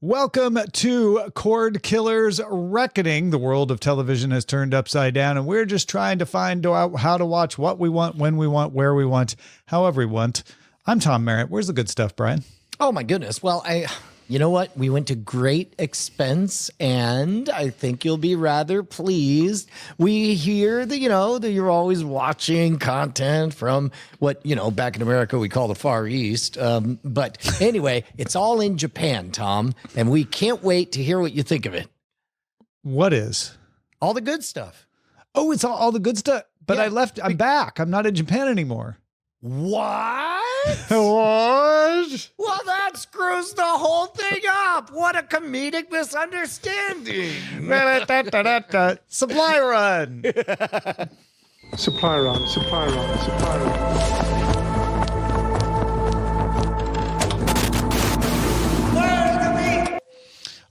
Welcome to Cordkillers Reckoning. The world of television has turned upside down, and we're just trying to find out how to watch what we want, when we want, where we want, however we want. I'm Tom Merritt. Where's the good stuff, Brian? Oh, my goodness. Well, you know what? We went to great expense, and I think you'll be rather pleased. We hear that, that you're always watching content from what, back in America, we call the Far East. But anyway, it's all in Japan, Tom, and we can't wait to hear what you think of it. What is? All the good stuff. Oh, it's all the good stuff. But Yeah. I'm back. I'm not in Japan anymore. What? What? Well, that screws the whole thing up. What a comedic misunderstanding. Supply run. Supply run, supply run, supply run.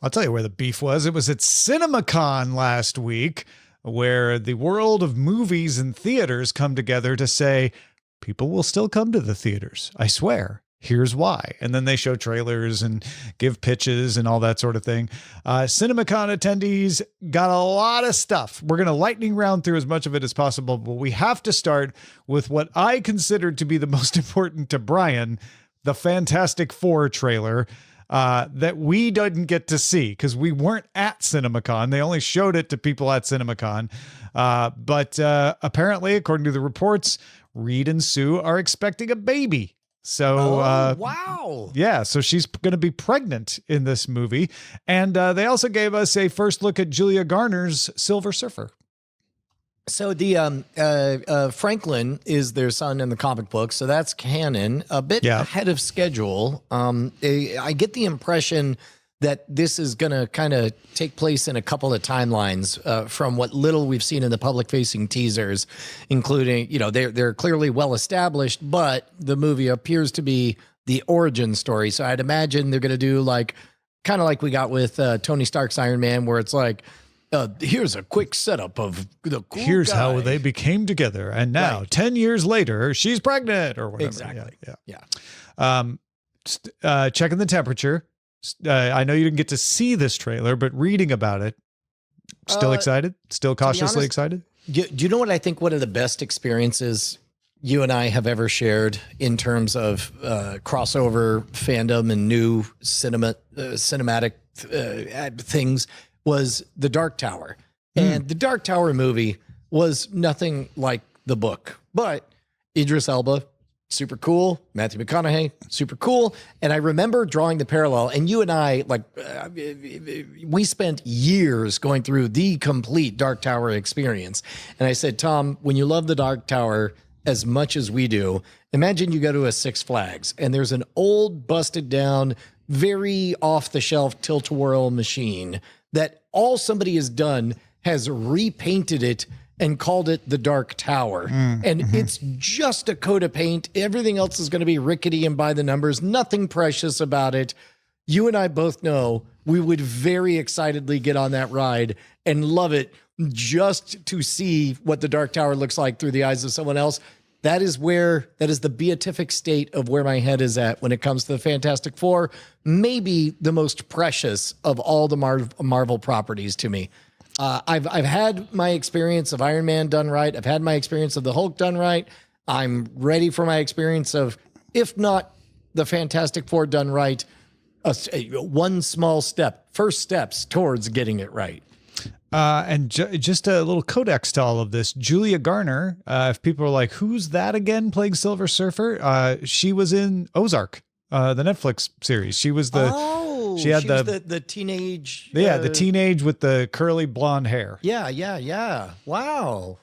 I'll tell you where the beef was. It was at CinemaCon last week, where the world of movies and theaters come together to say, people will still come to the theaters. I swear. Here's why. And then they show trailers and give pitches and all that sort of thing. CinemaCon attendees got a lot of stuff. We're going to lightning round through as much of it as possible, but we have to start with what I consider to be the most important to Brian, the Fantastic Four trailer that we didn't get to see because we weren't at CinemaCon. They only showed it to people at CinemaCon. But apparently, according to the reports, Reed and Sue are expecting a baby. So, wow. Yeah, so she's going to be pregnant in this movie. And they also gave us a first look at Julia Garner's Silver Surfer. So the Franklin is their son in the comic book, so that's canon. A bit ahead of schedule. I get the impression that this is going to kind of take place in a couple of timelines from what little we've seen in the public-facing teasers, including, they're clearly well-established, but the movie appears to be the origin story. So I'd imagine they're going to do kind of like we got with Tony Stark's Iron Man, where it's like, here's a quick setup of the cool Here's guy. how they became together. And now, 10 years later, she's pregnant or whatever. Exactly. Yeah. Checking the temperature. I know you didn't get to see this trailer, but reading about it, still excited? Still cautiously excited? Do you know what I think one of the best experiences you and I have ever shared in terms of crossover fandom and new cinematic things was The Dark Tower. And The Dark Tower movie was nothing like the book, but Idris Elba, super cool. Matthew McConaughey, super cool. And I remember drawing the parallel, and you and I, we spent years going through the complete Dark Tower experience. And I said, Tom, when you love the Dark Tower as much as we do, imagine you go to a Six Flags and there's an old, busted down, very off the shelf tilt-a-whirl machine that all somebody has done has repainted it and called it the Dark Tower. And it's just a coat of paint. Everything else is going to be rickety and by the numbers. Nothing precious about it. You and I both know we would very excitedly get on that ride and love it just to see what the Dark Tower looks like through the eyes of someone else. That is the beatific state of where my head is at when it comes to the Fantastic Four. Maybe the most precious of all the Marvel properties to me. I've had my experience of Iron Man done right. I've had my experience of the Hulk done right. I'm ready for my experience of, if not the Fantastic Four done right, one small step, first steps towards getting it right. And just a little codex to all of this. Julia Garner, if people are like, who's that again playing Silver Surfer? She was in Ozark, the Netflix series. She was she had the teenage. The teenage with the curly blonde hair. Yeah. Wow.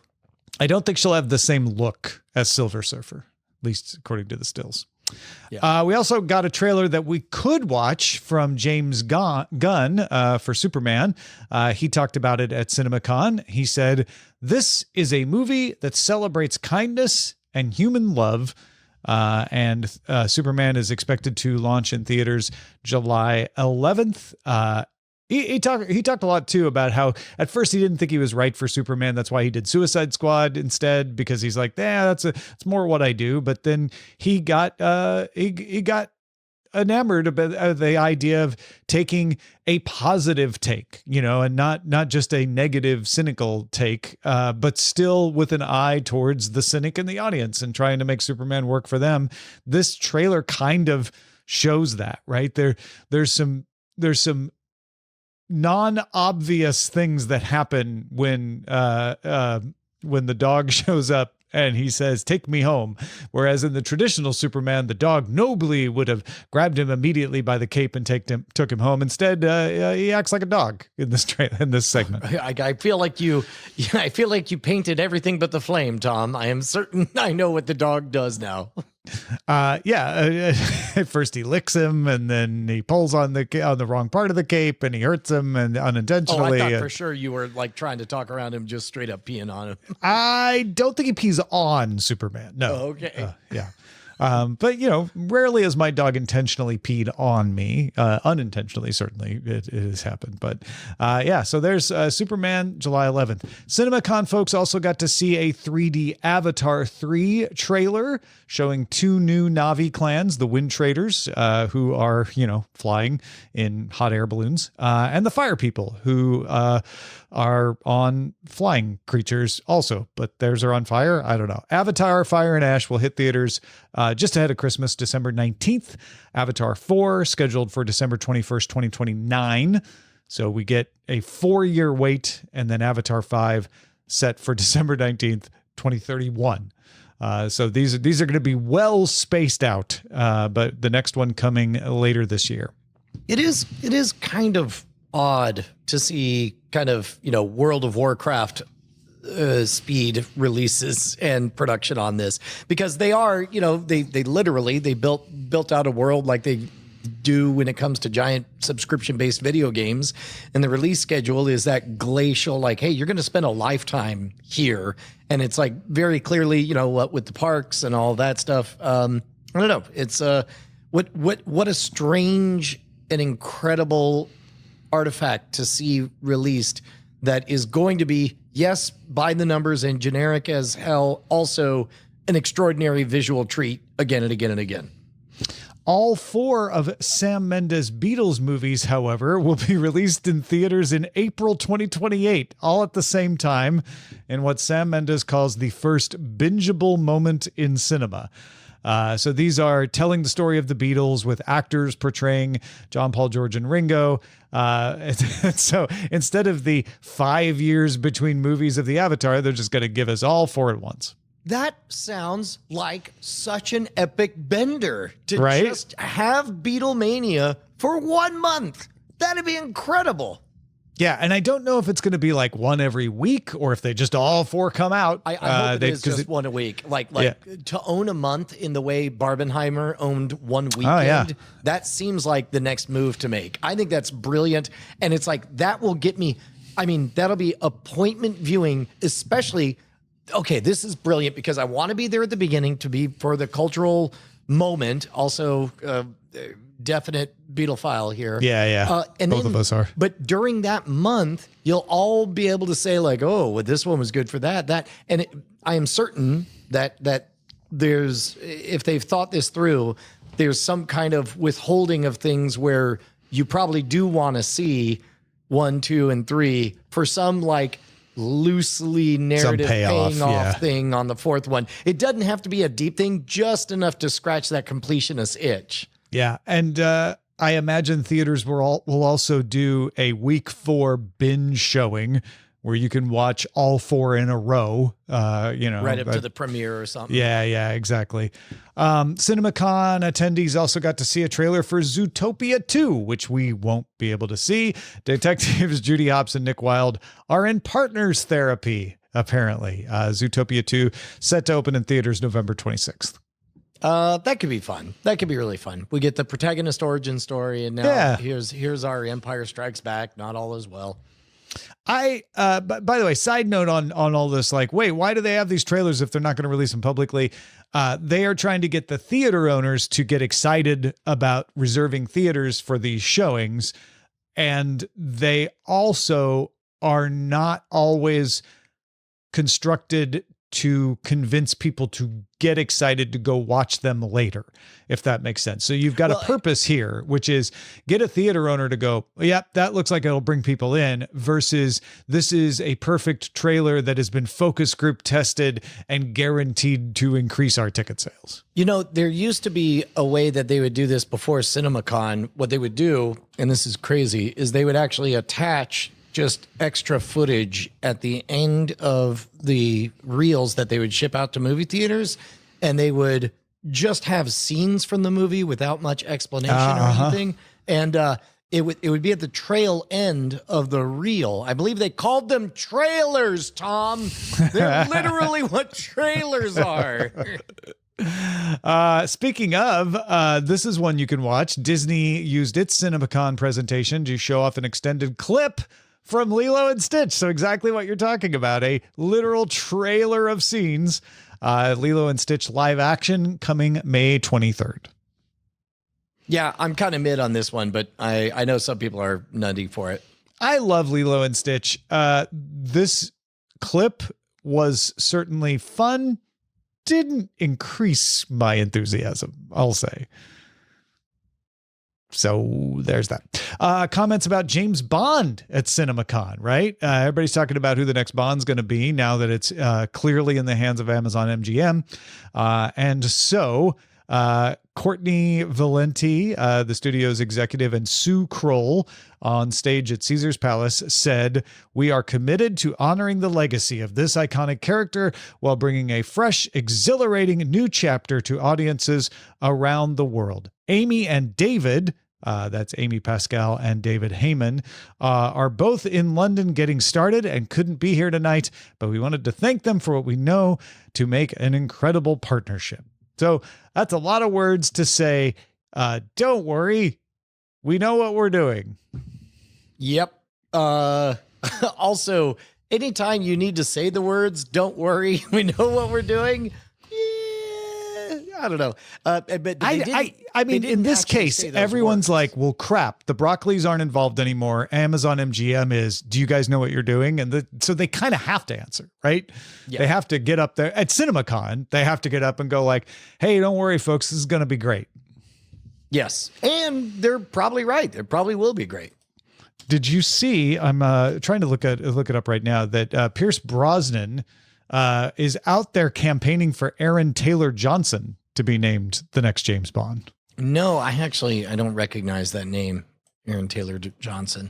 I don't think she'll have the same look as Silver Surfer, at least according to the stills. Yeah. We also got a trailer that we could watch from James Gunn for Superman. He talked about it at CinemaCon. He said, "This is a movie that celebrates kindness and human love." And Superman is expected to launch in theaters July 11th. He talked a lot too about how at first he didn't think he was right for Superman. That's why he did Suicide Squad instead, because he's like, it's more what I do. But then he got enamored about the idea of taking a positive take, and not just a negative, cynical take, but still with an eye towards the cynic in the audience and trying to make Superman work for them. This trailer kind of shows that, right? There's some non-obvious things that happen when the dog shows up and he says, "Take me home." Whereas in the traditional Superman, the dog nobly would have grabbed him immediately by the cape and took him home. Instead, he acts like a dog in this segment. I feel like you painted everything but the flame, Tom. I am certain I know what the dog does now. At first he licks him, and then he pulls on the wrong part of the cape, and he hurts him, and unintentionally. Oh, I thought for sure you were like trying to talk around him, just straight up peeing on him. I don't think he pees on Superman. No. Oh, okay. Yeah. But rarely has my dog intentionally peed on me. Unintentionally, certainly it has happened. But so there's Superman, July 11th. CinemaCon folks also got to see a 3D Avatar 3 trailer showing 2 new Na'vi clans, the Wind Traders, who are, flying in hot air balloons, and the Fire People, who are on flying creatures also, but theirs are on fire. I don't know. Avatar, Fire and Ash will hit theaters just ahead of Christmas, December 19th. Avatar 4 scheduled for December 21st, 2029. So we get a 4-year wait, and then Avatar 5 set for December 19th, 2031. So these are going to be well spaced out, but the next one coming later this year. It is kind of odd to see kind of, World of Warcraft speed releases and production on this, because they are, they literally built out a world like they do when it comes to giant subscription-based video games. And the release schedule is that glacial, like, hey, you're going to spend a lifetime here. And it's like very clearly, what with the parks and all that stuff. I don't know. It's what a strange and incredible artifact to see released that is going to be, yes, by the numbers and generic as hell, also an extraordinary visual treat again and again and again. All 4 of Sam Mendes' Beatles movies, however, will be released in theaters in April 2028, all at the same time, in what Sam Mendes calls the first bingeable moment in cinema. So these are telling the story of the Beatles with actors portraying John, Paul, George, and Ringo. So instead of the 5 years between movies of the Avatar, they're just going to give us all 4 at once. That sounds like such an epic bender to right? Just have Beatlemania for 1 month. That'd be incredible. Yeah, and I don't know if it's going to be like one every week or if they just all 4 come out. I hope it is just one a week. Like to own a month in the way Barbenheimer owned one weekend, that seems like the next move to make. I think that's brilliant. And it's like, that will get me, that'll be appointment viewing, especially, okay, this is brilliant because I want to be there at the beginning to be for the cultural moment. Also, definite Beatlephile here. Yeah. And both of us are. But during that month, you'll all be able to say like, oh, well, this one was good for that. And I am certain that there's, if they've thought this through, there's some kind of withholding of things where you probably do want to see 1, 2, and 3 for some like loosely narrative paying off thing on the 4th one. It doesn't have to be a deep thing, just enough to scratch that completionist itch. Yeah. And I imagine theaters will also do a week 4 binge showing where you can watch all 4 in a row, right up to the premiere or something. Yeah, exactly. CinemaCon attendees also got to see a trailer for Zootopia 2, which we won't be able to see. Detectives Judy Hopps and Nick Wilde are in partners therapy, apparently. Zootopia 2 set to open in theaters November 26th. That could be fun. That could be really fun. We get the protagonist origin story, and now here's our Empire Strikes Back. Not all is well. By the way, side note on all this, like, wait, why do they have these trailers if they're not going to release them publicly? They are trying to get the theater owners to get excited about reserving theaters for these showings. And they also are not always constructed to convince people to get excited to go watch them later, if that makes sense. So you've got a purpose here, which is get a theater owner to go, yep, that looks like it'll bring people in, versus this is a perfect trailer that has been focus group tested and guaranteed to increase our ticket sales. You know, there used to be a way that they would do this before CinemaCon. What they would do, and this is crazy, is they would actually attach just extra footage at the end of the reels that they would ship out to movie theaters, and they would just have scenes from the movie without much explanation or anything. And it would be at the trail end of the reel. I believe they called them trailers, Tom. They're literally what trailers are. Speaking of, this is one you can watch. Disney used its CinemaCon presentation to show off an extended clip from Lilo and Stitch. So exactly what you're talking about, a literal trailer of scenes. Lilo and Stitch live action coming May 23rd. Yeah, I'm kind of mid on this one, but I know some people are nutty for it. I love Lilo and Stitch. This clip was certainly fun. Didn't increase my enthusiasm, I'll say. So there's that. Comments about James Bond at CinemaCon, right? Everybody's talking about who the next Bond's going to be now that it's clearly in the hands of Amazon MGM. And so Courtney Valenti, the studio's executive, and Sue Kroll on stage at Caesar's Palace said, "We are committed to honoring the legacy of this iconic character while bringing a fresh, exhilarating new chapter to audiences around the world. Amy and David," that's Amy Pascal and David Heyman, "are both in London getting started and couldn't be here tonight, but we wanted to thank them for what we know to make an incredible partnership." So that's a lot of words to say, don't worry, we know what we're doing. Yep. Also, anytime you need to say the words, don't worry, we know what we're doing. I don't know. But I mean, in this case, everyone's like, well, crap, the Broccoli's aren't involved anymore. Amazon MGM is, do you guys know what you're doing? And so they kind of have to answer, right? Yeah. They have to get up there at CinemaCon. They have to get up and go like, hey, don't worry, folks, this is going to be great. Yes. And they're probably right. It probably will be great. Did you see, I'm trying to look it up right now, that Pierce Brosnan is out there campaigning for Aaron Taylor Johnson to be named the next James Bond. No, I don't recognize that name, Aaron Taylor Johnson.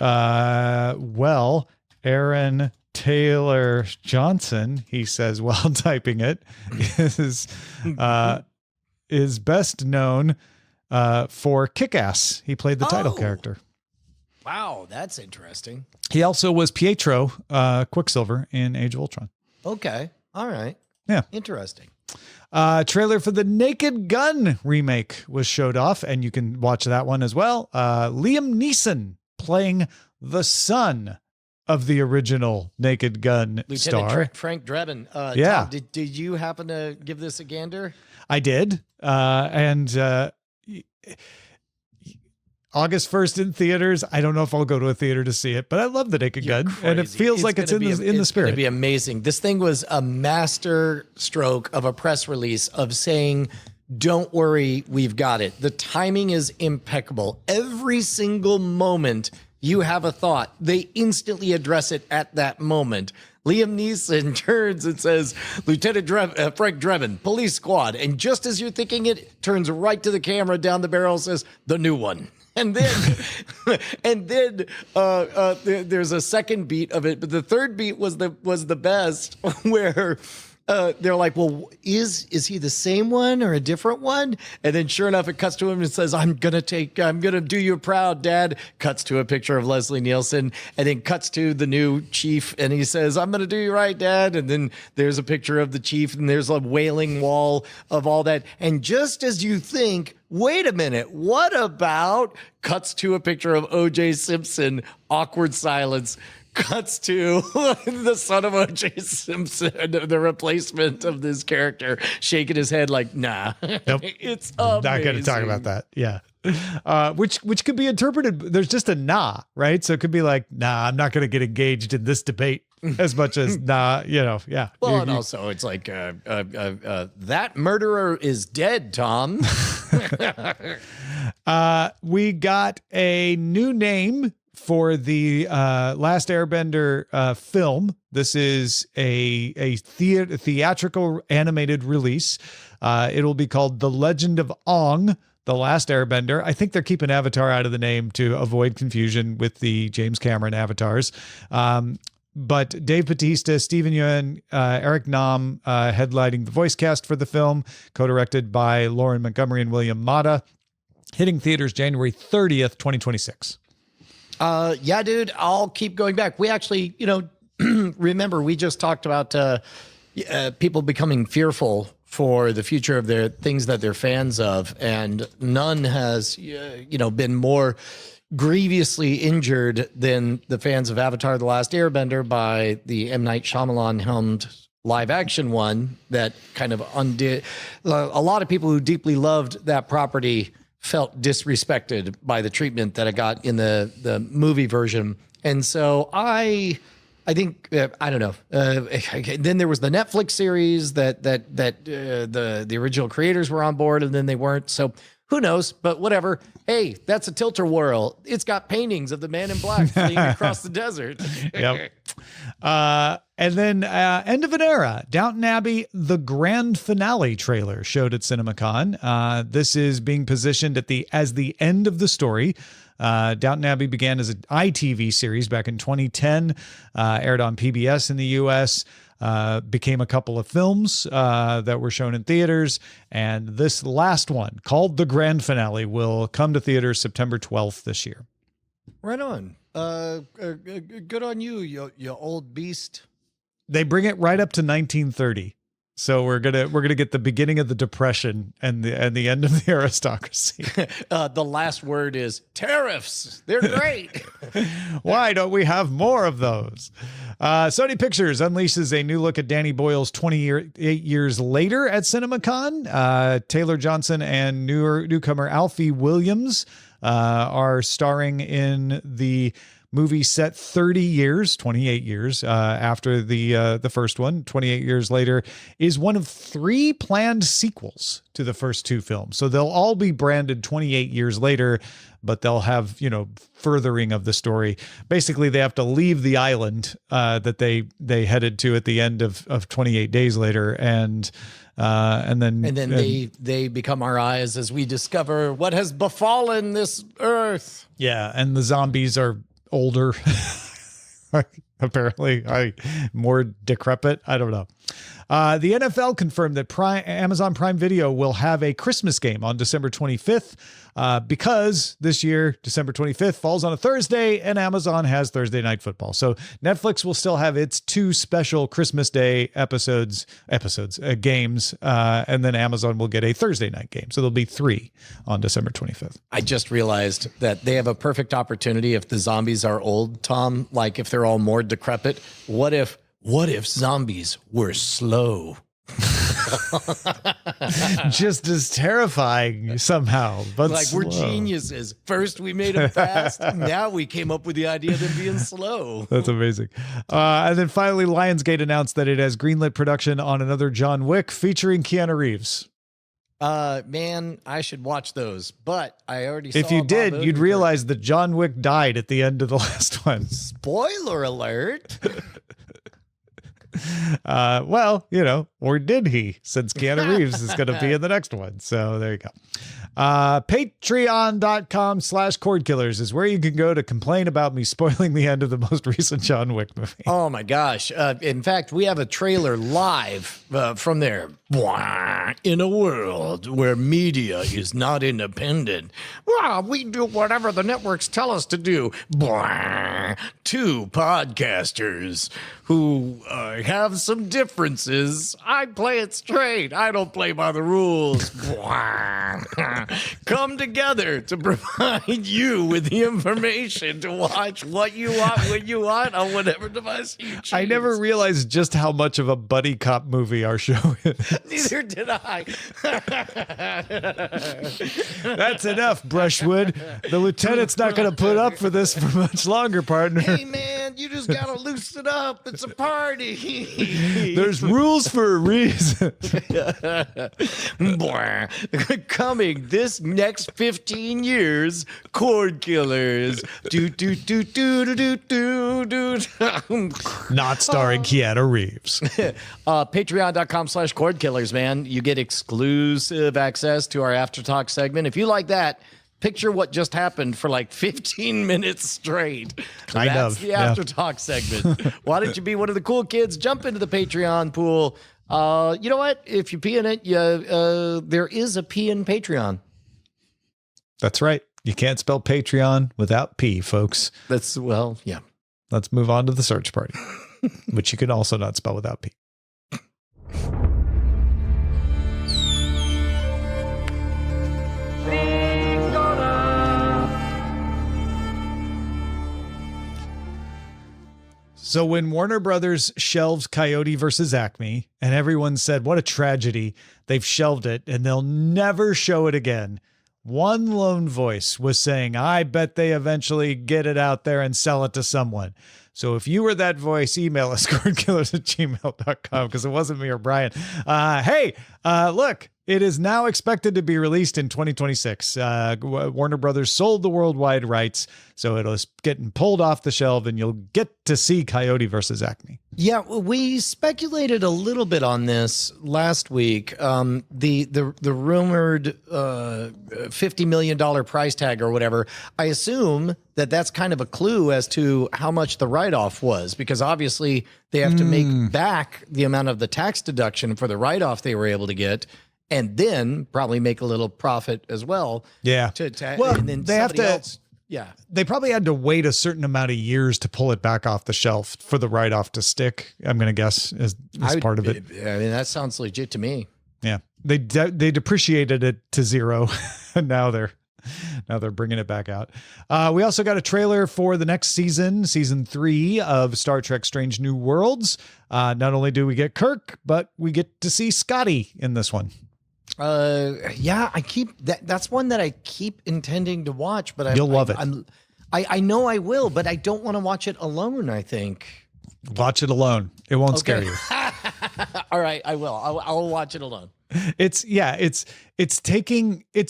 Well, Aaron Taylor Johnson, he says while typing it, is best known for Kick-Ass. He played the title character. Wow, that's interesting. He also was Pietro Quicksilver in Age of Ultron. Okay, all right. Yeah. Interesting. Trailer for the Naked Gun remake was showed off, and you can watch that one as well. Liam Neeson playing the son of the original Naked Gun Lieutenant star. Frank Drebin. Yeah. Tom, did you happen to give this a gander? I did. August 1st in theaters. I don't know if I'll go to a theater to see it, but I love the Naked Gun, and it feels like it's in the spirit. It's going to be amazing. This thing was a master stroke of a press release of saying, don't worry, we've got it. The timing is impeccable. Every single moment you have a thought, they instantly address it at that moment. Liam Neeson turns and says, Lieutenant Frank Drebin, police squad. And just as you're thinking it, turns right to the camera down the barrel, says, the new one. And then, there's a second beat of it, but the third beat was the best, where they're like, well, is he the same one or a different one? And then sure enough, it cuts to him and says, I'm going to do you proud, Dad. Cuts to a picture of Leslie Nielsen, and then cuts to the new chief. And he says, I'm going to do you right, Dad. And then there's a picture of the chief, and there's a wailing wall of all that. And just as you think, wait a minute, what about, cuts to a picture of O.J. Simpson, awkward silence. Cuts to the son of O.J. Simpson, the replacement of this character, shaking his head like, nah. Nope. It's amazing. Not going to talk about that. Yeah. Which could be interpreted. There's just a nah, right? So it could be like, nah, I'm not going to get engaged in this debate as much as nah, yeah. Well, and also it's like that murderer is dead, Tom. We got a new name for the Last Airbender film. This is a theatrical animated release. It'll be called The Legend of Aang, The Last Airbender. I think they're keeping Avatar out of the name to avoid confusion with the James Cameron avatars. But Dave Bautista, Stephen Yeun, Eric Nam headlining the voice cast for the film, co-directed by Lauren Montgomery and William Mata, hitting theaters January 30th, 2026. Yeah, dude, I'll keep going back. We actually, remember we just talked about people becoming fearful for the future of their things that they're fans of, and none has, been more grievously injured than the fans of Avatar: The Last Airbender by the M. Night Shyamalan helmed live action one that kind of undid. A lot of people who deeply loved that property felt disrespected by the treatment that it got in the movie version. And so I think, I don't know. Then there was the Netflix series that the original creators were on board and then they weren't. So who knows, but whatever. Hey, that's a Tilt-A-Whirl. It's got paintings of the man in black fleeing across the desert. Yep. And then end of an era, Downton Abbey, the grand finale trailer showed at CinemaCon. This is being positioned as the end of the story. Downton Abbey began as an ITV series back in 2010, aired on PBS in the U.S., became a couple of films that were shown in theaters, and this last one, called The Grand Finale, will come to theaters September 12th this year. Right on. Good on you, you old beast. They bring it right up to 1930. So we're gonna get the beginning of the Depression and the end of the aristocracy. The last word is tariffs. They're great. Why don't we have more of those? Sony Pictures unleashes a new look at Danny Boyle's 28 years later at CinemaCon. Taylor Johnson and newcomer Alfie Williams are starring in the movie set 28 years after the first one. 28 years later is one of 3 planned sequels to the first 2 films. So they'll all be branded 28 years later, but they'll have, furthering of the story. Basically, they have to leave the island that they headed to at the end of 28 days later, and then they become our eyes as we discover what has befallen this earth. Yeah, and the zombies are older, apparently, more decrepit. I don't know. The NFL confirmed that Amazon Prime Video will have a Christmas game on December 25th because this year, December 25th falls on a Thursday and Amazon has Thursday Night Football. So Netflix will still have its 2 special Christmas Day games, and then Amazon will get a Thursday night game. So there'll be 3 on December 25th. I just realized that they have a perfect opportunity if the zombies are old, Tom, like if they're all more decrepit. What if zombies were slow? Just as terrifying somehow, but like slow. We're geniuses. First we made them fast, now we came up with the idea of them being slow. That's amazing. And then finally, Lionsgate announced that it has greenlit production on another John Wick featuring Keanu Reeves. Man, I should watch those, but I already saw. If you did, you'd realize that John Wick died at the end of the last one. Spoiler alert. Or did he, since Keanu Reeves is going to be in the next one. So there you go. Patreon.com/Cordkillers is where you can go to complain about me spoiling the end of the most recent John Wick movie. Oh my gosh. In fact, we have a trailer live from there. In a world where media is not independent, we do whatever the networks tell us to do. 2 podcasters who have some differences. I play it straight. I don't play by the rules. come together to provide you with the information to watch what you want, when you want, on whatever device you choose. I never realized just how much of a buddy cop movie our show is. Neither did I. That's enough, Brushwood. The lieutenant's not going to put up for this for much longer, partner. Hey, man, you just got to loosen up. It's a party. There's rules for a reason. Coming this next 15 years, Cordkillers. Do, do, do, do, do, do, do, do. Not starring Keanu Reeves. Patreon.com/Cordkillers, man. You get exclusive access to our After Talk segment. If you like that, picture what just happened for like 15 minutes straight. That's the After Talk segment. Why don't you be one of the cool kids? Jump into the Patreon pool. You know what? If you pee in it, there is a pee in Patreon. That's right. You can't spell Patreon without P, folks. Yeah. Let's move on to the search party, which you can also not spell without P. So when Warner Brothers shelved Coyote versus Acme, and everyone said, what a tragedy, they've shelved it and they'll never show it again, one lone voice was saying, I bet they eventually get it out there and sell it to someone. So if you were that voice, email us, cordkillers@gmail.com, because it wasn't me or Brian. Look, it is now expected to be released in 2026. Warner Brothers sold the worldwide rights, so it is getting pulled off the shelf, and you'll get to see Coyote versus Acme. Yeah, we speculated a little bit on this last week. The rumored $50 million price tag or whatever. I assume that that's kind of a clue as to how much the write-off was, because obviously they have to make back the amount of the tax deduction for the write-off they were able to get, and then probably make a little profit as well. Yeah. And then they have to. Else, yeah. They probably had to wait a certain amount of years to pull it back off the shelf for the write-off to stick. I'm going to guess is part of it. I mean, that sounds legit to me. Yeah. They depreciated it to zero, and now they're bringing it back out. We also got a trailer for the next season 3 of Star Trek Strange New Worlds. Not only do we get Kirk, but we get to see Scotty in this one. Yeah, that's one that I keep intending to watch, but you'll love it. I know I will, but I don't want to watch it alone, I think. Watch it alone. It won't scare you. All right, I will. I'll watch it alone. It's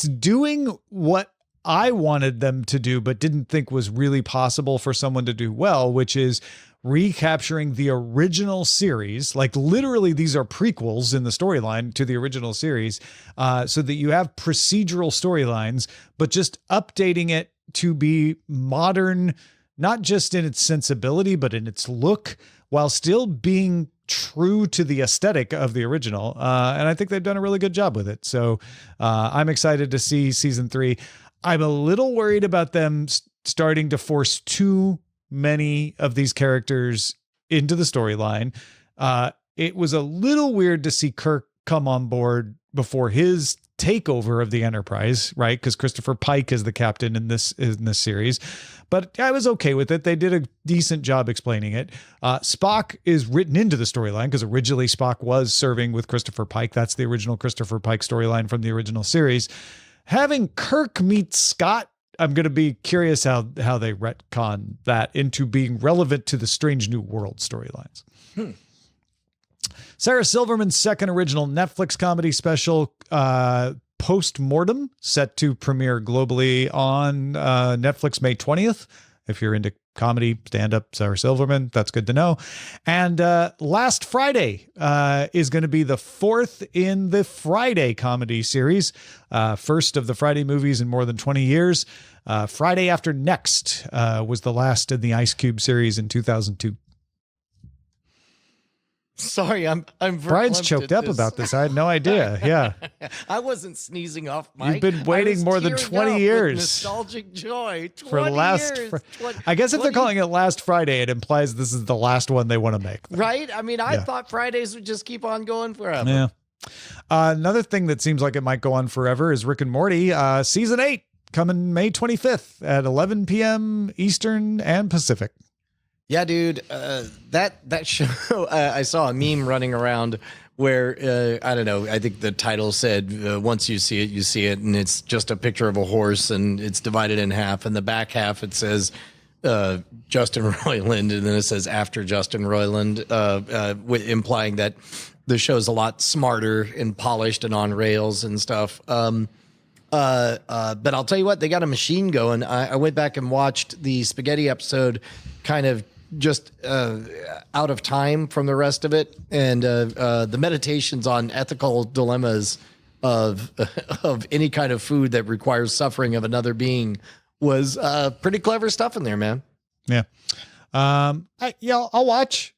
doing what I wanted them to do, but didn't think was really possible for someone to do well, which is recapturing the original series. Like literally these are prequels in the storyline to the original series, so that you have procedural storylines, but just updating it to be modern, not just in its sensibility, but in its look, while still being true to the aesthetic of the original. And I think they've done a really good job with it. So I'm excited to see season 3. I'm a little worried about them starting to force too many of these characters into the storyline. It was a little weird to see Kirk come on board before his takeover of the Enterprise, right? Because Christopher Pike is the captain in this series, but I was okay with it. They did a decent job explaining it. Spock is written into the storyline because originally Spock was serving with Christopher Pike. That's the original Christopher Pike storyline from the original series. Having Kirk meet Scott, I'm going to be curious how they retcon that into being relevant to the Strange New World storylines. Sarah Silverman's second original Netflix comedy special, Postmortem, set to premiere globally on Netflix May 20th. If you're into comedy, stand-up, Sarah Silverman, that's good to know. And Last Friday is going to be the 4th in the Friday comedy series. First of the Friday movies in more than 20 years. Friday After Next was the last in the Ice Cube series in 2002. Sorry, I'm Brian's choked up about this. I had no idea. Yeah. I wasn't sneezing off Mike. You've been waiting more than 20 years. Nostalgic joy. 20 for last years. I guess if they're calling it Last Friday, it implies this is the last one they want to make. Right? I mean, I thought Fridays would just keep on going forever. Yeah. Another thing that seems like it might go on forever is Rick and Morty, season 8, coming May 25th at 11 p.m. Eastern and Pacific. Yeah, dude, that show, I saw a meme running around where, I don't know, I think the title said, once you see it, and it's just a picture of a horse, and it's divided in half, and the back half, it says Justin Roiland, and then it says after Justin Roiland, implying that the show's a lot smarter and polished and on rails and stuff. But I'll tell you what, they got a machine going. I went back and watched the spaghetti episode kind of just out of time from the rest of it. And the meditations on ethical dilemmas of any kind of food that requires suffering of another being was pretty clever stuff in there, man. Yeah. I'll watch.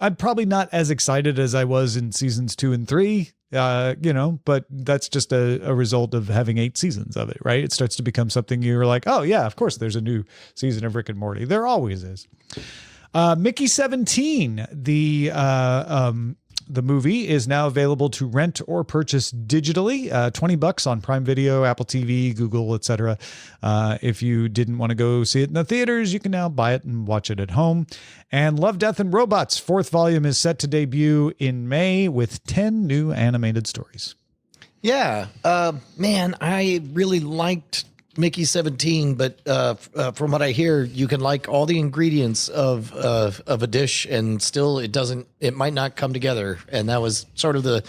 I'm probably not as excited as I was in seasons 2 and 3, but that's just a result of having 8 seasons of it, right? It starts to become something you're like, oh yeah, of course there's a new season of Rick and Morty. There always is. Mickey 17, the movie is now available to rent or purchase digitally, $20 on Prime Video, Apple TV, Google, etc. If you didn't want to go see it in the theaters, you can now buy it and watch it at home. And Love, Death, and Robots, 4th volume is set to debut in May with 10 new animated stories. Yeah. Man, I really liked Mickey 17, but from what I hear, you can like all the ingredients of a dish and still it might not come together. And that was sort of the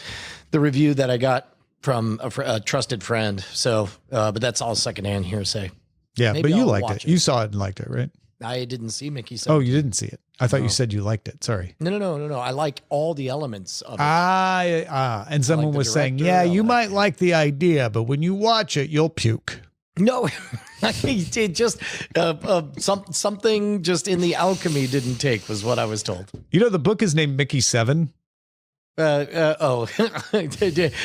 review that I got from a trusted friend. So, but that's all secondhand hearsay. Yeah, maybe but you liked it. You saw it and liked it, right? I didn't see Mickey 17. Oh, you didn't see it. I thought you said you liked it. Sorry. No. I like all the elements of it. And someone was saying, yeah, you might like the idea, but when you watch it, you'll puke. No, it just something just in the alchemy didn't take was what I was told. You know, the book is named Mickey 7. Did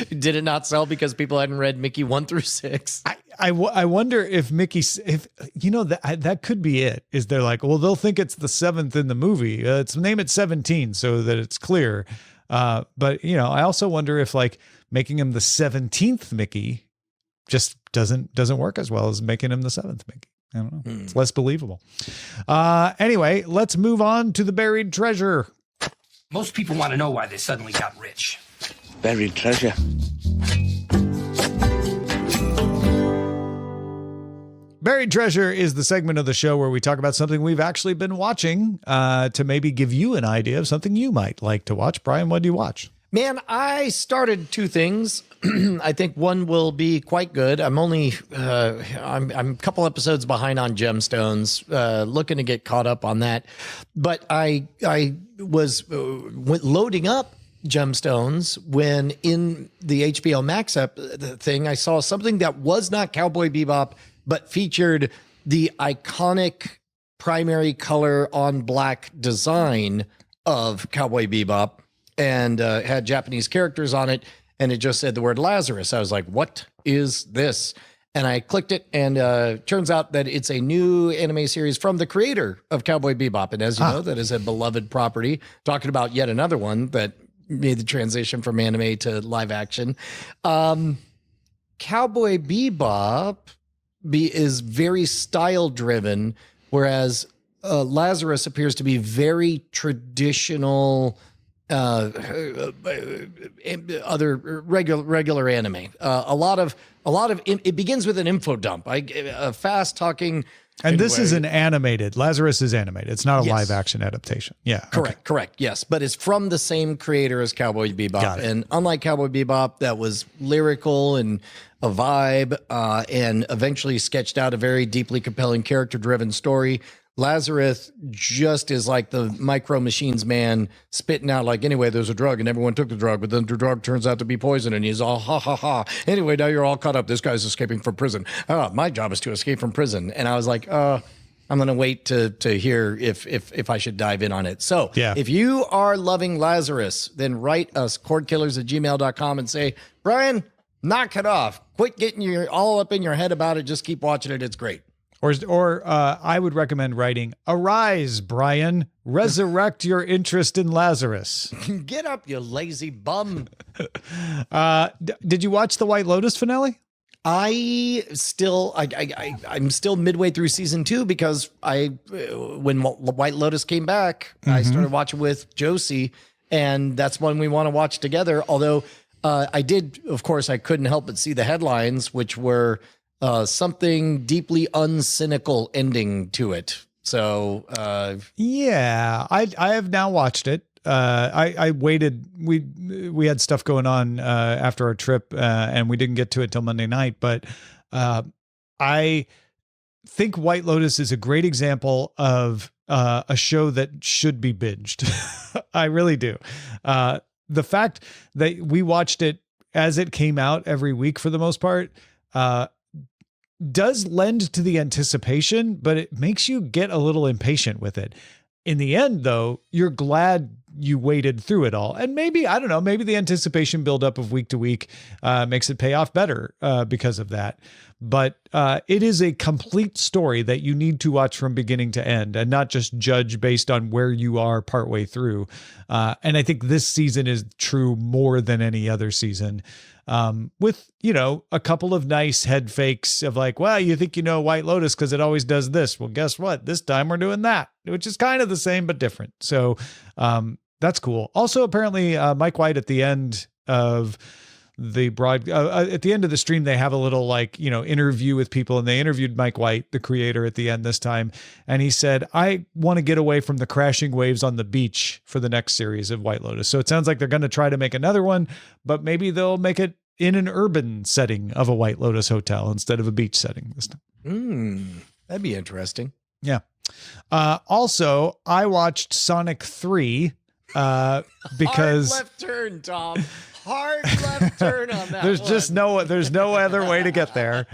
it not sell because people hadn't read Mickey 1 through 6? I wonder if that could be it. Is they're like, well, they'll think it's the 7th in the movie. Name it 17 so that it's clear. But I also wonder if like making him the 17th Mickey just doesn't work as well as making him the 7th Mickey. I don't know. It's less believable. Anyway, let's move on to the buried treasure. Most people want to know why they suddenly got rich. Buried treasure. Buried Treasure is the segment of the show where we talk about something we've actually been watching to maybe give you an idea of something you might like to watch. Brian, what do you watch? Man, I started 2 things. I think one will be quite good. I'm only I'm a couple episodes behind on Gemstones, looking to get caught up on that. But I was loading up Gemstones when in the HBO Max thing I saw something that was not Cowboy Bebop but featured the iconic primary color on black design of Cowboy Bebop. And had Japanese characters on it, and it just said the word Lazarus. I was like, what is this? And I clicked it, and turns out that it's a new anime series from the creator of Cowboy Bebop. And as you know, that is a beloved property. Talking about yet another one that made the transition from anime to live action. Cowboy Bebop is very style-driven, whereas Lazarus appears to be very traditional other regular anime. A lot of it begins with an info dump. Fast talking. And this is an animated. Lazarus is animated. It's not a live action adaptation. Yeah. Correct. Yes. But it's from the same creator as Cowboy Bebop. And unlike Cowboy Bebop, that was lyrical and a vibe, and eventually sketched out a very deeply compelling character driven story. Lazarus just is like the Micro Machines man spitting out like, anyway, there's a drug and everyone took the drug, but then the drug turns out to be poison and he's all ha ha ha. Anyway, now you're all caught up. This guy's escaping from prison. My job is to escape from prison. And I was like, I'm going to wait to hear if I should dive in on it. So if you are loving Lazarus, then write us cordkillers@gmail.com and say, Brian, knock it off. Quit getting all up in your head about it. Just keep watching it. It's great. Or I would recommend writing, "Arise, Brian, resurrect your interest in Lazarus." Get up, you lazy bum. Did you watch the White Lotus finale? I'm still midway through season 2 because when White Lotus came back, I started watching with Josie, and that's one we want to watch together. Although I couldn't help but see the headlines, which were something deeply uncynical ending to it. So yeah, I have now watched it. I waited. We had stuff going on after our trip, and we didn't get to it till Monday night. But I think White Lotus is a great example of a show that should be binged. I really do. The fact that we watched it as it came out every week for the most part does lend to the anticipation, but it makes you get a little impatient with it. In the end, though, you're glad you waited through it all. And maybe, I don't know, maybe the anticipation buildup of week to week makes it pay off better because of that. But it is a complete story that you need to watch from beginning to end and not just judge based on where you are partway through. And I think this season is true more than any other season. With, a couple of nice head fakes of like, well, you think White Lotus because it always does this. Well, guess what? This time we're doing that, which is kind of the same but different. So that's cool. Also, apparently, Mike White at the end of the at the end of the stream, they have a little interview with people, and they interviewed Mike White, the creator, at the end this time. And he said, I want to get away from the crashing waves on the beach for the next series of White Lotus. So it sounds like they're going to try to make another one, but maybe they'll make it in an urban setting of a White Lotus hotel instead of a beach setting this time. That'd be interesting. Yeah. Also, I watched Sonic 3 because hard left turn, Tom. Hard left turn on that. There's no other way to get there.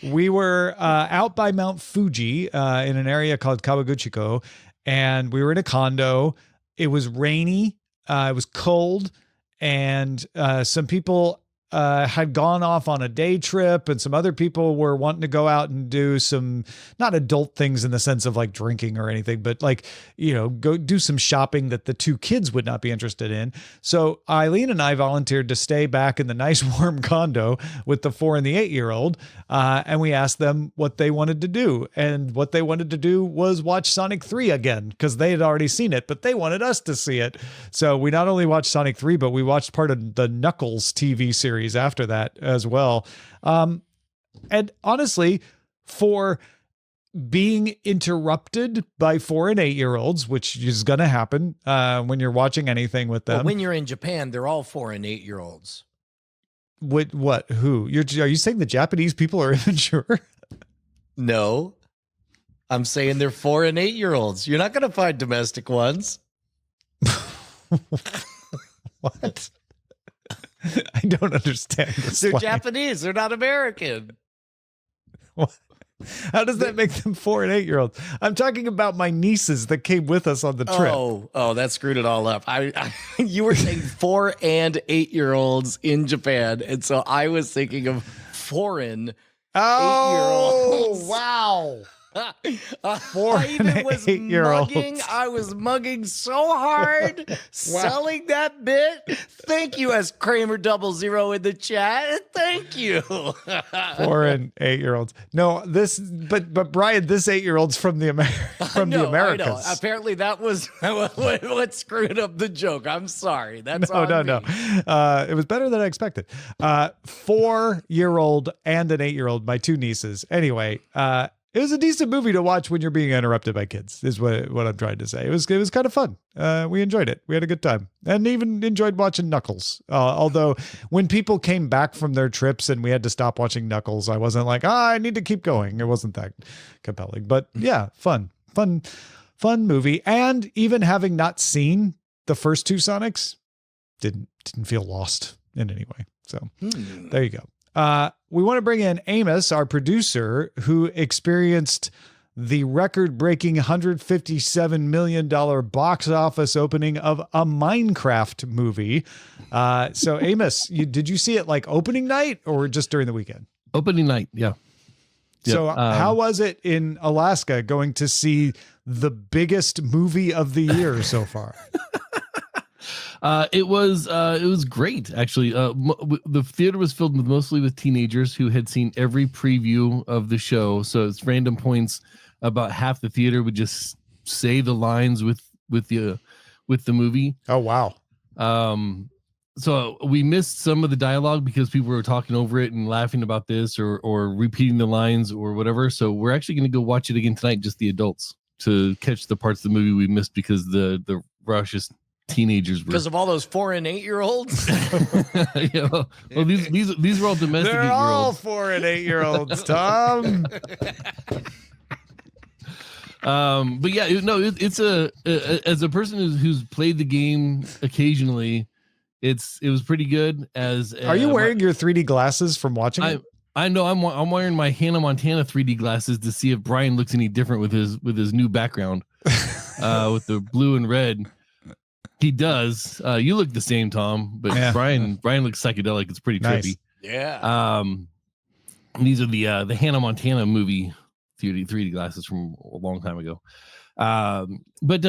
We were out by Mount Fuji in an area called Kawaguchiko, and we were in a condo. It was rainy. It was cold, and some people had gone off on a day trip, and some other people were wanting to go out and do some, not adult things in the sense of like drinking or anything, but go do some shopping that the two kids would not be interested in. So Eileen and I volunteered to stay back in the nice warm condo with the 4 and the 8-year-old. And we asked them what they wanted to do. And what they wanted to do was watch Sonic 3 again, because they had already seen it, but they wanted us to see it. So we not only watched Sonic 3, but we watched part of the Knuckles TV series after that as well. And honestly, for being interrupted by 4 and 8-year-olds, which is going to happen when you're watching anything with them. Well, when you're in Japan, they're all 4 and 8-year-olds. What? Who? Are you saying the Japanese people are immature? No, I'm saying they're 4 and 8-year-olds. You're not going to find domestic ones. What? I don't understand this. They're Japanese. They're not American. What? How does that make them 4 and 8-year-olds? I'm talking about my nieces that came with us on the trip. Oh, that screwed it all up. You were saying 4 and 8-year-olds in Japan, and so I was thinking of foreign 8-year-olds. Wow. 4 I even and was 8-year-olds. mugging. I was mugging so hard, selling that bit. Thank you, as Kramer 00 in the chat. Thank you. 4 and 8-year-olds. No, but Brian, this 8-year-old's from the Americas. I know. Apparently, that was what screwed up the joke. I'm sorry. That's no. me. It was better than I expected. 4-year-old and an 8-year-old, my two nieces. Anyway, it was a decent movie to watch when you're being interrupted by kids, is what I'm trying to say. It was kind of fun. We enjoyed it. We had a good time, and even enjoyed watching Knuckles. Although when people came back from their trips and we had to stop watching Knuckles, I wasn't like, I need to keep going. It wasn't that compelling, but yeah, fun movie. And even having not seen the first 2 Sonics, didn't feel lost in any way. So there you go. We want to bring in Amos, our producer, who experienced the record-breaking $157 million box office opening of a Minecraft movie. So Amos, did you see it like opening night or just during the weekend? Opening night, yeah. So how was it in Alaska going to see the biggest movie of the year so far? It was great, actually. The theater was filled mostly with teenagers who had seen every preview of the show. So it's random points. About half the theater would just say the lines with the movie. Oh, wow. So we missed some of the dialogue because people were talking over it and laughing about this or repeating the lines or whatever. So we're actually going to go watch it again tonight, just the adults, to catch the parts of the movie we missed because the raucous teenagers were, because of all those 4 and 8 year olds. Yeah, well, these were all domestic. They're all 4 and 8 year olds, Tom. But yeah, it's as a person who's played the game occasionally, it was pretty good. Are you wearing your 3D glasses from watching it? I know I'm wearing my Hannah Montana 3D glasses to see if Brian looks any different with his new background, with the blue and red. He does. You look the same, Tom, but yeah. Brian looks psychedelic. It's pretty trippy. Nice. Yeah. These are the Hannah Montana movie 3D glasses from a long time ago. But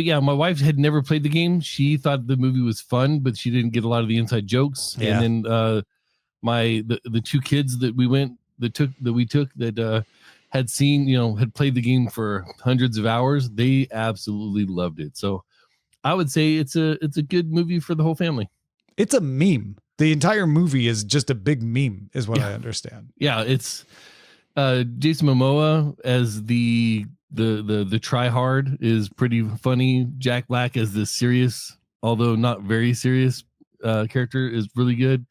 yeah, my wife had never played the game. She thought the movie was fun, but she didn't get a lot of the inside jokes. Yeah. And then the 2 kids that we took that had seen, had played the game for hundreds of hours. They absolutely loved it. So I would say it's a good movie for the whole family. It's a meme. The entire movie is just a big meme, is what I understand. Yeah, it's Jason Momoa as the try hard is pretty funny. Jack Black as the serious, although not very serious, character is really good.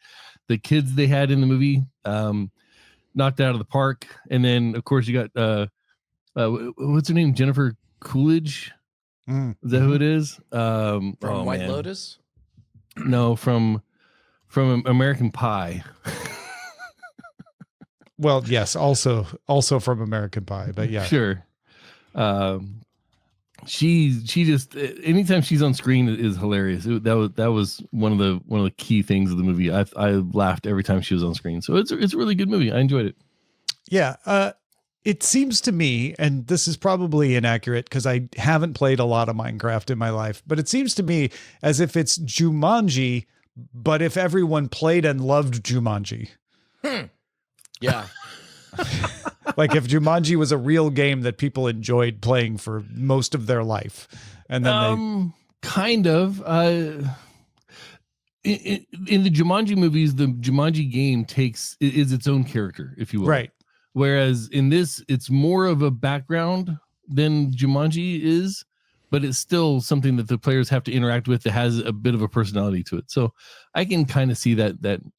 The kids they had in the movie knocked out of the park. And then of course you got what's her name? Jennifer Coolidge. Is that who it is? From White Lotus? No, from American Pie. Well, yes, also from American Pie, but yeah, sure. She just anytime she's on screen is hilarious. That was one of the key things of the movie. I laughed every time she was on screen. So it's a really good movie. I enjoyed it. Yeah. It seems to me, and this is probably inaccurate because I haven't played a lot of Minecraft in my life, but it seems to me as if it's Jumanji, but if everyone played and loved Jumanji. Yeah. Like if Jumanji was a real game that people enjoyed playing for most of their life. And then kind of. In the Jumanji movies, the Jumanji game is its own character, if you will. Right. Whereas in this, it's more of a background than Jumanji is, but it's still something that the players have to interact with that has a bit of a personality to it. So I can kind of see that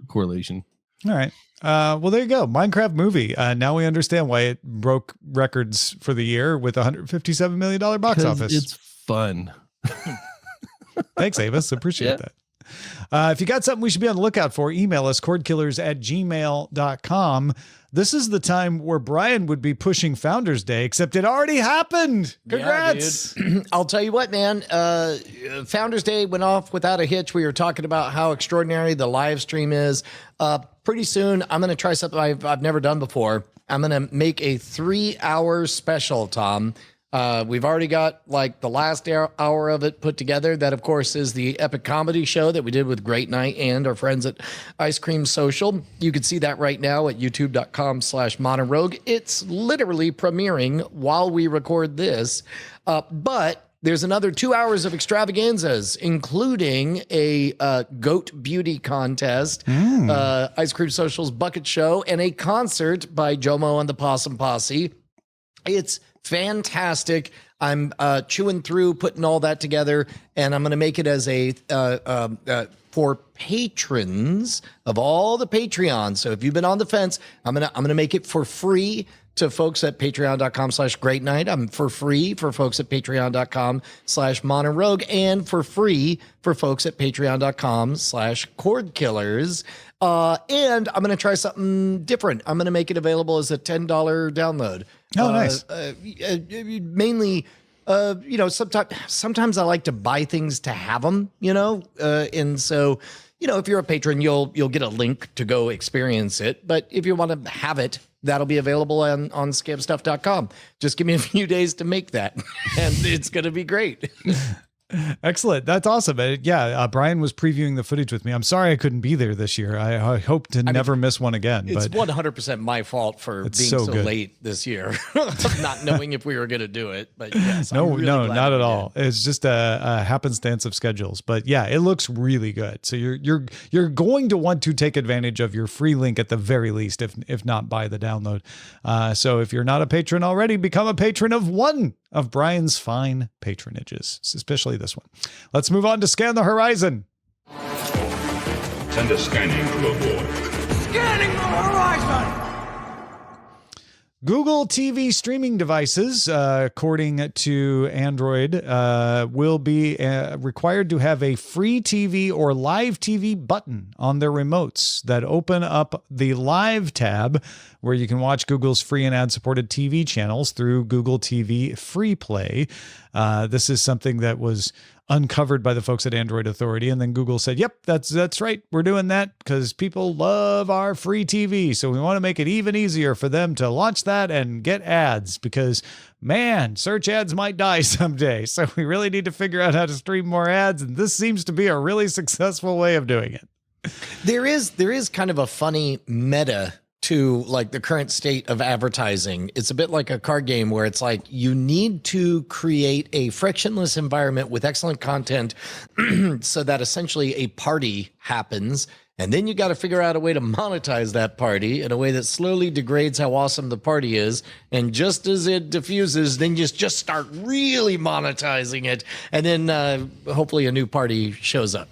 correlation. All right. Well, there you go. Minecraft movie. Now we understand why it broke records for the year with $157 million box office. It's fun. Thanks, Avis. Appreciate that. If you got something we should be on the lookout for, email us cordkillers@gmail.com. This is the time where Brian would be pushing Founders Day, except it already happened. Congrats. Yeah, I'll tell you what, man. Founders Day went off without a hitch. We were talking about how extraordinary the live stream is. Pretty soon, I'm going to try something I've never done before. I'm going to make a 3-hour special, Tom. We've already got like the last hour of it put together. That, of course, is the epic comedy show that we did with Great Night and our friends at Ice Cream Social. You can see that right now at youtube.com/monorogue. It's literally premiering while we record this. But there's another 2 hours of extravaganzas, including a goat beauty contest, Ice Cream Social's bucket show, and a concert by Jomo and the Possum Posse. It's fantastic. I'm chewing through, putting all that together, and I'm going to make it as a for patrons of all the Patreons. So if you've been on the fence, I'm gonna make it for free to folks at patreon.com/greatnight. I'm for free for folks at patreon.com/monorogue, and for free for folks at patreon.com/cordkillers. And I'm going to try something different. I'm going to make it available as a $10 download. Oh, nice. Mainly, sometimes I like to buy things to have them, and so, if you're a patron, you'll get a link to go experience it. But if you want to have it, that'll be available on scamstuff.com. Just give me a few days to make that, and it's going to be great. Excellent. That's awesome. Brian was previewing the footage with me. I'm sorry I couldn't be there this year. I hope to never miss one again. It's but 100% my fault for being so good. late this year, not knowing if we were going to do it. But yes, no, I'm really no, glad not that at we all. did. It's just a happenstance of schedules. But yeah, it looks really good. So you're going to want to take advantage of your free link at the very least, if not buy the download. So if you're not a patron already, become a patron of one of Brian's fine patronages, especially this one. Let's move on to Scan the Horizon. Send a scanning to avoid. Scanning the horizon! Google TV streaming devices, according to Android, will be required to have a free TV or live TV button on their remotes that open up the Live tab, where you can watch Google's free and ad-supported TV channels through Google TV Free Play. This is something that was uncovered by the folks at Android Authority, and then Google said, yep, that's right, we're doing that because people love our free TV, so we want to make it even easier for them to launch that and get ads, because man, search ads might die someday, so we really need to figure out how to stream more ads, and this seems to be a really successful way of doing it. There is kind of a funny meta to like the current state of advertising. It's a bit like a card game where it's like you need to create a frictionless environment with excellent content so that essentially a party happens. And then you got to figure out a way to monetize that party in a way that slowly degrades how awesome the party is. And just as it diffuses, then you just start really monetizing it. And then hopefully a new party shows up.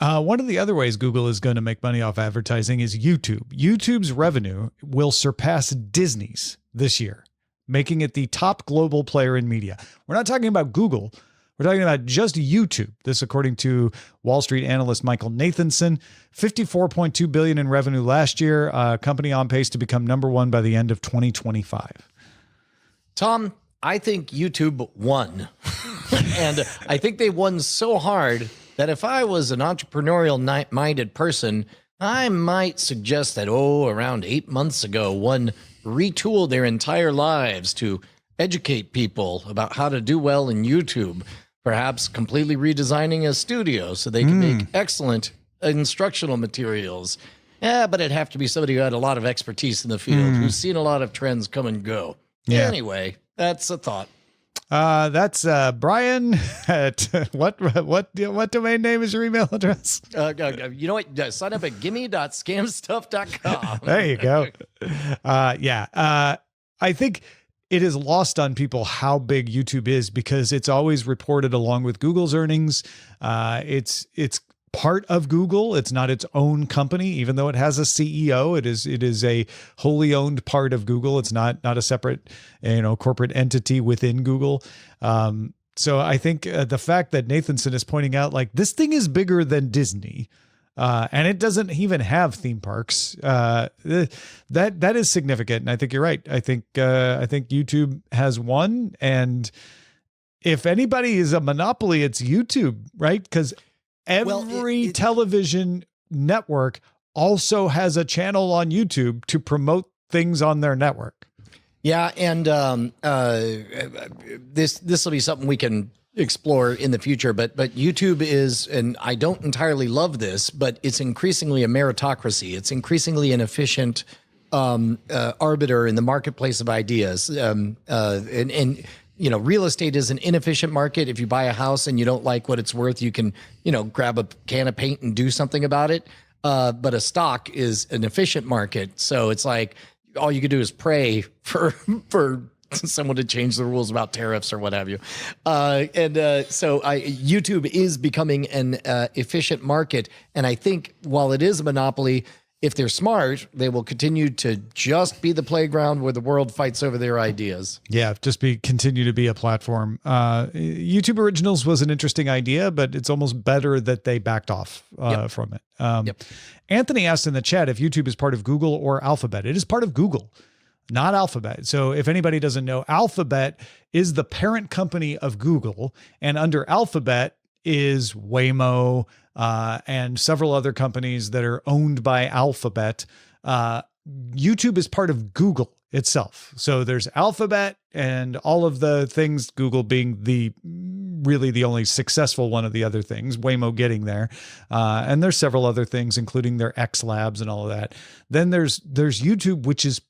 One of the other ways Google is going to make money off advertising is YouTube. YouTube's revenue will surpass Disney's this year, making it the top global player in media. We're not talking about Google. We're talking about just YouTube. This, according to Wall Street analyst Michael Nathanson, $54.2 billion in revenue last year. Company on pace to become number one by the end of 2025. Tom, I think YouTube won. And I think they won so hard that if I was an entrepreneurial-minded person, I might suggest that, around 8 months ago, one retooled their entire lives to educate people about how to do well in YouTube, perhaps completely redesigning a studio so they can make excellent instructional materials. Yeah, but it'd have to be somebody who had a lot of expertise in the field, who's seen a lot of trends come and go. Yeah. Anyway, that's a thought. That's Brian at what domain name is your email address? You know what? Sign up at gimme.scamstuff.com. There you go. I think it is lost on people how big YouTube is because it's always reported along with Google's earnings. It's part of Google. It's not its own company, even though it has a CEO. It is a wholly owned part of Google. It's not a separate, corporate entity within Google. So I think the fact that Nathanson is pointing out like this thing is bigger than Disney, and it doesn't even have theme parks. That is significant. And I think you're right. I think YouTube has won, and if anybody is a monopoly, it's YouTube, right? Because every television network also has a channel on YouTube to promote things on their network. Yeah, and this will be something we can explore in the future. But YouTube is, and I don't entirely love this, but it's increasingly a meritocracy. It's increasingly an efficient arbiter in the marketplace of ideas. Real estate is an inefficient market. If you buy a house and you don't like what it's worth, you can, grab a can of paint and do something about it. But a stock is an efficient market. So it's like all you could do is pray for someone to change the rules about tariffs or what have you. So YouTube is becoming an efficient market. And I think while it is a monopoly, if they're smart, they will continue to just be the playground where the world fights over their ideas. Yeah, just continue to be a platform. YouTube Originals was an interesting idea, but it's almost better that they backed off from it. Anthony asked in the chat if YouTube is part of Google or Alphabet. It is part of Google, not Alphabet. So if anybody doesn't know, Alphabet is the parent company of Google, and under Alphabet is Waymo, and several other companies that are owned by Alphabet. YouTube is part of Google itself. So there's Alphabet and all of the things, Google being really the only successful one of the other things, Waymo getting there. And there's several other things, including their X Labs and all of that. Then there's YouTube, which is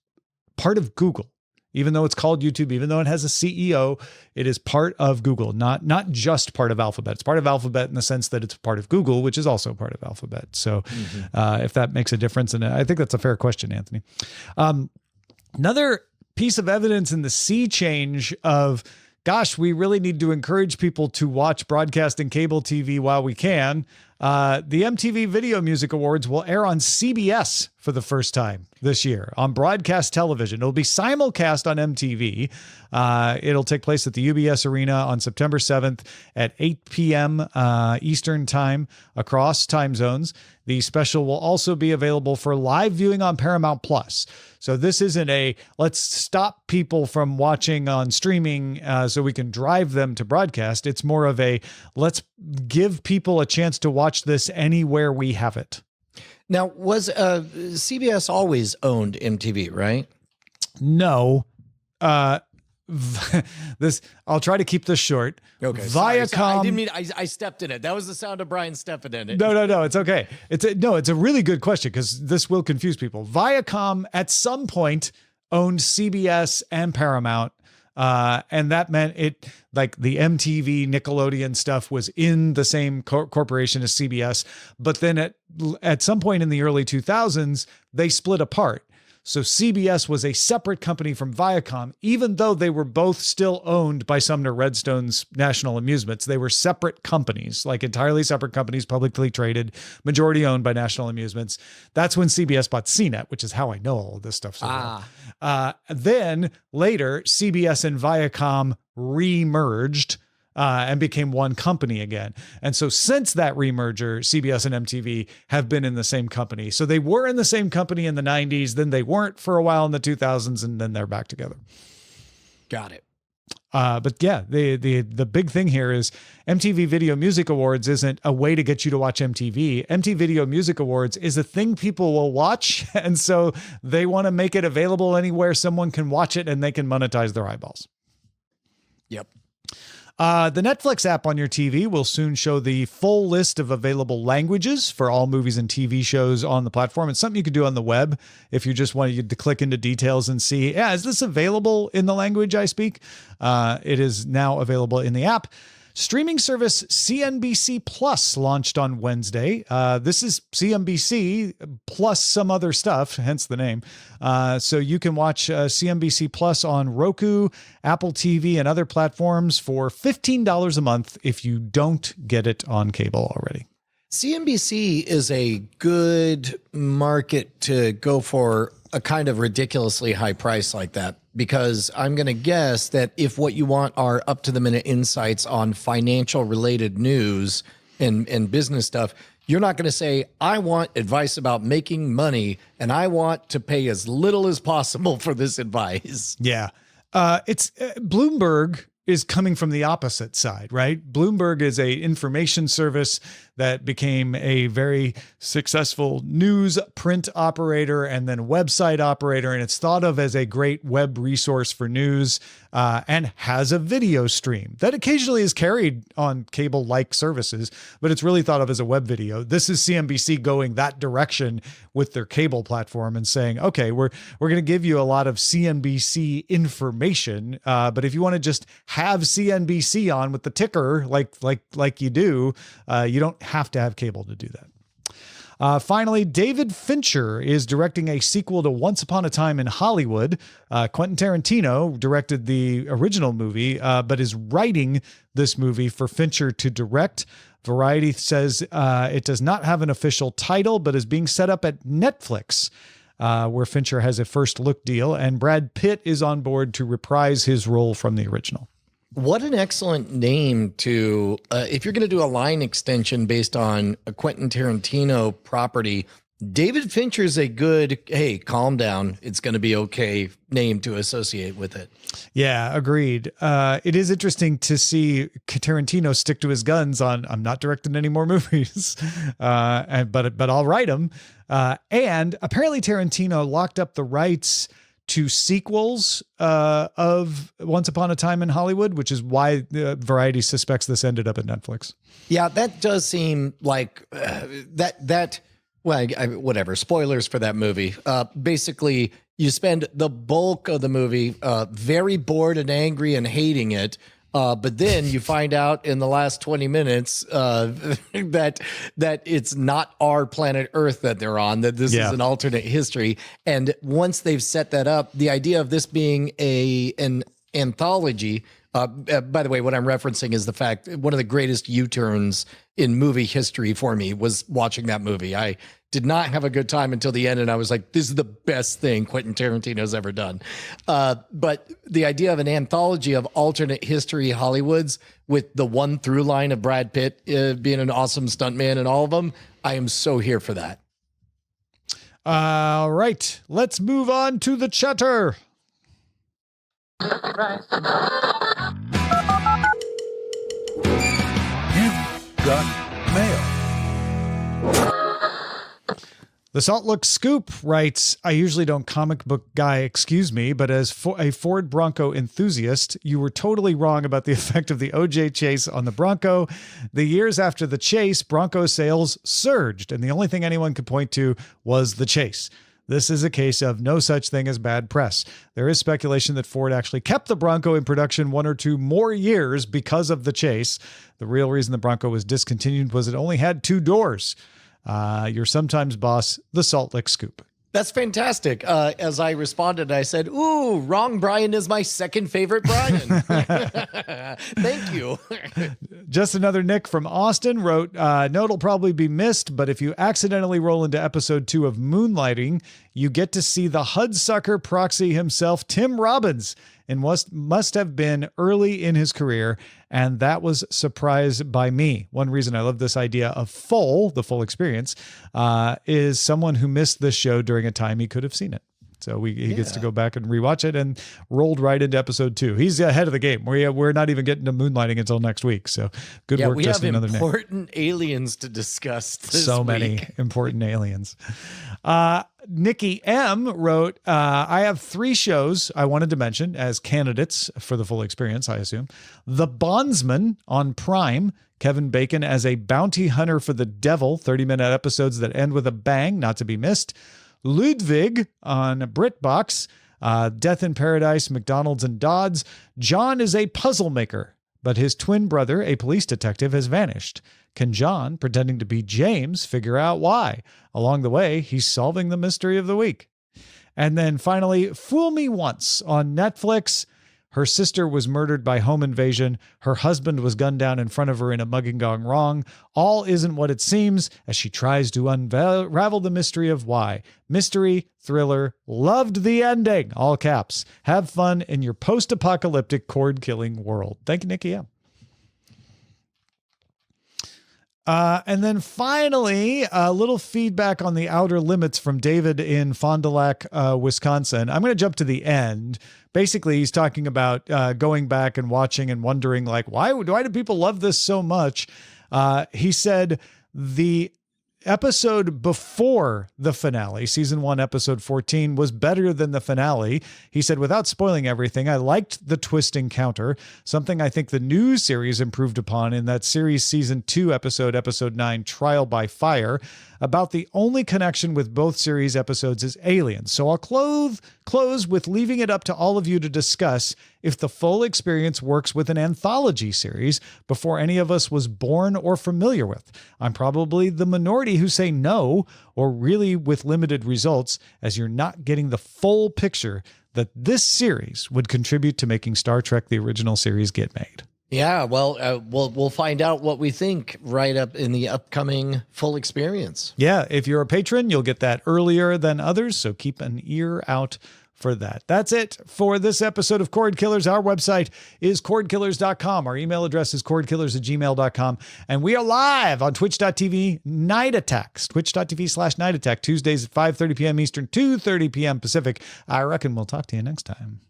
part of Google. Even though it's called YouTube, even though it has a CEO, it is part of Google, not just part of Alphabet. It's part of Alphabet in the sense that it's part of Google, which is also part of Alphabet. So if that makes a difference, and I think that's a fair question, Anthony. Another piece of evidence in the sea change of, gosh, we really need to encourage people to watch broadcast and cable TV while we can. The MTV Video Music Awards will air on CBS for the first time this year on broadcast television. It'll be simulcast on MTV. It'll take place at the UBS Arena on September 7th at 8 p.m. Eastern time across time zones. The special will also be available for live viewing on Paramount Plus. So this isn't a let's stop people from watching on streaming so we can drive them to broadcast. It's more of a let's give people a chance to watch this anywhere we have it. Now, was CBS always owned MTV, right? No. This I'll try to keep this short. Okay. Viacom. Sorry, I didn't mean I stepped in it. That was the sound of Brian stepping in it. No, it's okay. It's a really good question because this will confuse people. Viacom at some point owned CBS and Paramount. And that meant it, like the MTV Nickelodeon stuff was in the same corporation as CBS. But then at some point in the early 2000s, they split apart. So CBS was a separate company from Viacom, even though they were both still owned by Sumner Redstone's National Amusements. They were separate companies, like entirely separate companies, publicly traded, majority owned by National Amusements. That's when CBS bought CNET, which is how I know all of this stuff so well. Then later, CBS and Viacom re-merged and became one company again. And so since that remerger, CBS and MTV have been in the same company. So they were in the same company in the 90s, then they weren't for a while in the 2000s, and then they're back together. Got it. But yeah, the big thing here is MTV Video Music Awards isn't a way to get you to watch MTV. MTV Video Music Awards is a thing people will watch. And so they want to make it available anywhere someone can watch it and they can monetize their eyeballs. Yep. The Netflix app on your TV will soon show the full list of available languages for all movies and TV shows on the platform. It's something you could do on the web if you just wanted to click into details and see, is this available in the language I speak? It is now available in the app. Streaming service CNBC Plus launched on Wednesday. This is CNBC plus some other stuff, hence the name. So you can watch CNBC Plus on Roku, Apple TV, and other platforms for $15 a month if you don't get it on cable already. CNBC is a good market to go for a kind of ridiculously high price like that, because I'm going to guess that if what you want are up to the minute insights on financial related news and business stuff, you're not going to say, I want advice about making money and I want to pay as little as possible for this advice. Yeah. It's Bloomberg is coming from the opposite side, right? Bloomberg is a information service that became a very successful news print operator and then website operator. And it's thought of as a great web resource for news and has a video stream that occasionally is carried on cable-like services, but it's really thought of as a web video. This is CNBC going that direction with their cable platform and saying, okay, we're going to give you a lot of CNBC information, but if you want to just have CNBC on with the ticker like you do, you don't have to have cable to do that. Finally, David Fincher is directing a sequel to Once Upon a Time in Hollywood. Quentin Tarantino directed the original movie, but is writing this movie for Fincher to direct. Variety says it does not have an official title, but is being set up at Netflix, where Fincher has a first look deal, and Brad Pitt is on board to reprise his role from the original. What an excellent name to, if you're going to do a line extension based on a Quentin Tarantino property, David Fincher's a good, hey, calm down, it's going to be okay name to associate with it. Yeah, agreed. It is interesting to see Tarantino stick to his guns on, I'm not directing any more movies, but I'll write them. And apparently Tarantino locked up the rights to sequels of Once Upon a Time in Hollywood, which is why Variety suspects this ended up at Netflix. Yeah, that does seem like well, whatever. Spoilers for that movie. Basically, you spend the bulk of the movie very bored and angry and hating it. But then you find out in the last 20 minutes that it's not our planet Earth that they're on, that this is an alternate history. And once they've set that up, the idea of this being an anthology, by the way, what I'm referencing is the fact one of the greatest U-turns in movie history for me was watching that movie. I did not have a good time until the end, and I was like, this is the best thing Quentin Tarantino's ever done. But the idea of an anthology of alternate history Hollywoods with the one through line of Brad Pitt being an awesome stuntman in all of them, I am so here for that. All right, let's move on to the chatter. Got mail. The Salt Lick Scoop writes, I usually don't comic book guy, excuse me, but as a Ford Bronco enthusiast, you were totally wrong about the effect of the OJ chase on the Bronco. The years after the chase, Bronco sales surged, and the only thing anyone could point to was the chase. This is a case of no such thing as bad press. There is speculation that Ford actually kept the Bronco in production 1 or 2 more years because of the chase. The real reason the Bronco was discontinued was it only had 2 doors. Your sometimes boss, the Salt Lick Scoop. That's fantastic. As I responded, I said, ooh, wrong Brian is my second favorite Brian. Thank you. Just another Nick from Austin wrote, no, it'll probably be missed, but if you accidentally roll into episode 2 of Moonlighting, you get to see the Hudsucker proxy himself, Tim Robbins, and must have been early in his career, and that was surprised by me. One reason I love this idea of the full experience, is someone who missed this show during a time he could have seen it. So he gets to go back and rewatch it and rolled right into episode 2. He's ahead of the game. We're not even getting to Moonlighting until next week. So good work. We just have another important aliens to discuss this so week. many important aliens. Nikki M wrote, I have 3 shows I wanted to mention as candidates for the full experience, I assume. The Bondsman on Prime, Kevin Bacon as a bounty hunter for the devil, 30-minute episodes that end with a bang, not to be missed. Ludwig on BritBox, Death in Paradise, McDonald's and Dodds. John is a puzzle maker, but his twin brother, a police detective, has vanished. Can John, pretending to be James, figure out why? Along the way, he's solving the mystery of the week. And then finally, Fool Me Once on Netflix. Her sister was murdered by home invasion. Her husband was gunned down in front of her in a mugging gone wrong. All isn't what it seems as she tries to unravel the mystery of why. Mystery, thriller, loved the ending. All caps. Have fun in your post-apocalyptic cord-killing world. Thank you, Nikki M. And then finally, a little feedback on the Outer Limits from David in Fond du Lac, Wisconsin. I'm going to jump to the end. Basically, he's talking about going back and watching and wondering, like, why do people love this so much? He said the episode before the finale, season 1, episode 14, was better than the finale. He said, without spoiling everything, I liked the twist encounter, something I think the new series improved upon in that series season 2 episode 9, Trial by Fire. About the only connection with both series episodes is aliens. So I'll close with leaving it up to all of you to discuss if the full experience works with an anthology series before any of us was born or familiar with. I'm probably the minority who say no, or really with limited results, as you're not getting the full picture that this series would contribute to making Star Trek the original series get made. Yeah, well, we'll find out what we think right up in the upcoming full experience. Yeah, if you're a patron, you'll get that earlier than others, so keep an ear out for that. That's it for this episode of Cord Killers. Our website is cordkillers.com. Our email address is cordkillers@gmail.com. And we are live on twitch.tv Night Attacks, twitch.tv/Night Attack, Tuesdays at 5:30 p.m. Eastern, 2:30 p.m. Pacific. I reckon we'll talk to you next time.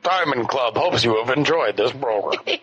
Diamond Club hopes you have enjoyed this program.